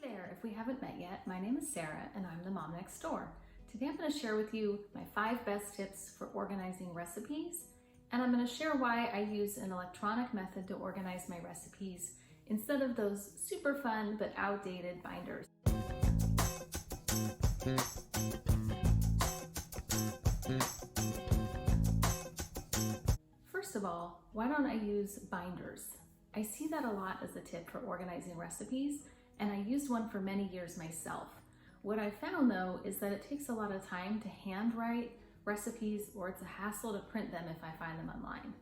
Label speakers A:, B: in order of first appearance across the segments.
A: there, if we haven't met yet, my name is Sarah and I'm the mom next door. Today I'm going to share with you my 5 best tips for organizing recipes, and I'm going to share why I use an electronic method to organize my recipes instead of those super fun but outdated binders. First of all, why don't I use binders? I see that a lot as a tip for organizing recipes, and I used one for many years myself. What I found though is that it takes a lot of time to handwrite recipes, or it's a hassle to print them if I find them online.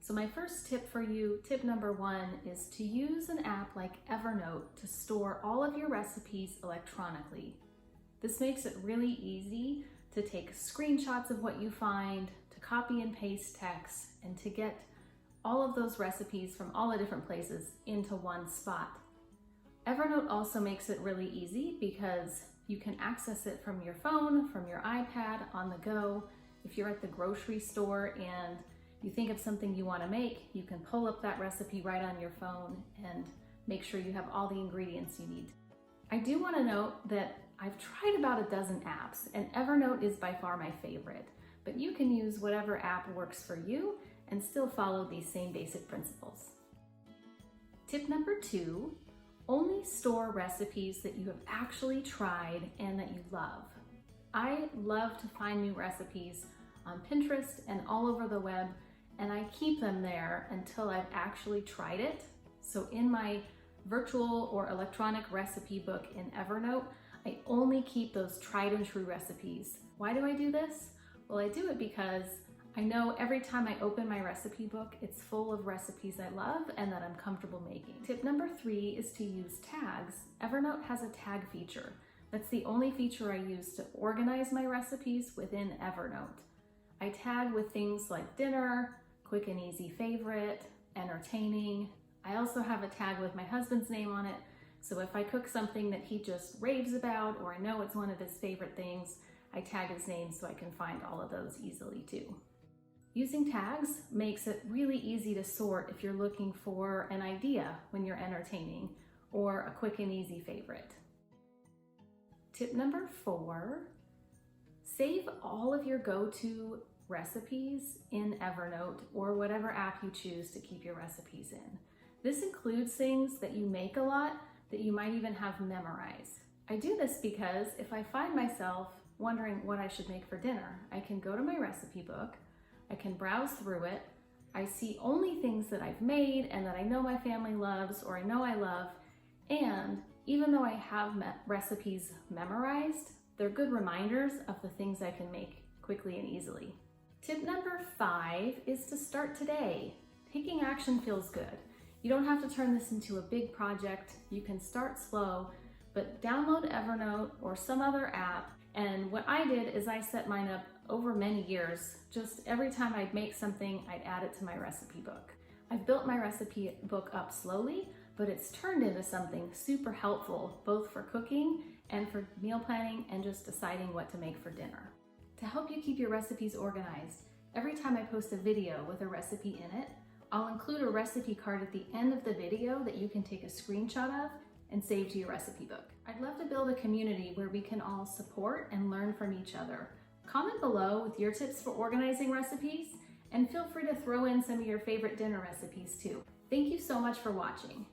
A: So my first tip for you, tip number 1, is to use an app like Evernote to store all of your recipes electronically. This makes it really easy to take screenshots of what you find, to copy and paste text, and to get all of those recipes from all the different places into one spot. Evernote also makes it really easy because you can access it from your phone, from your iPad, on the go. If you're at the grocery store and you think of something you want to make, you can pull up that recipe right on your phone and make sure you have all the ingredients you need. I do want to note that I've tried about a dozen apps, and Evernote is by far my favorite, but you can use whatever app works for you and still follow these same basic principles. Tip number 2, only store recipes that you have actually tried and that you love. I love to find new recipes on Pinterest and all over the web, and I keep them there until I've actually tried it. So in my virtual or electronic recipe book in Evernote, I only keep those tried and true recipes. Why do I do this? Well, I do it because I know every time I open my recipe book, it's full of recipes I love and that I'm comfortable making. Tip number 3 is to use tags. Evernote has a tag feature. That's the only feature I use to organize my recipes within Evernote. I tag with things like dinner, quick and easy favorite, entertaining. I also have a tag with my husband's name on it, so if I cook something that he just raves about, or I know it's one of his favorite things, I tag his name so I can find all of those easily too. Using tags makes it really easy to sort if you're looking for an idea when you're entertaining, or a quick and easy favorite. Tip number 4, save all of your go-to recipes in Evernote or whatever app you choose to keep your recipes in. This includes things that you make a lot that you might even have memorized. I do this because if I find myself wondering what I should make for dinner, I can go to my recipe book, I can browse through it, I see only things that I've made and that I know my family loves or I know I love, and even though I have recipes memorized, they're good reminders of the things I can make quickly and easily. Tip number 5 is to start today. Taking action feels good. You don't have to turn this into a big project. You can start slow, but download Evernote or some other app. And what I did is I set mine up over many years. Just every time I'd make something, I'd add it to my recipe book. I've built my recipe book up slowly, but it's turned into something super helpful, both for cooking and for meal planning and just deciding what to make for dinner. To help you keep your recipes organized, every time I post a video with a recipe in it, I'll include a recipe card at the end of the video that you can take a screenshot of and save to your recipe book. I'd love to build a community where we can all support and learn from each other. Comment below with your tips for organizing recipes, and feel free to throw in some of your favorite dinner recipes too. Thank you so much for watching.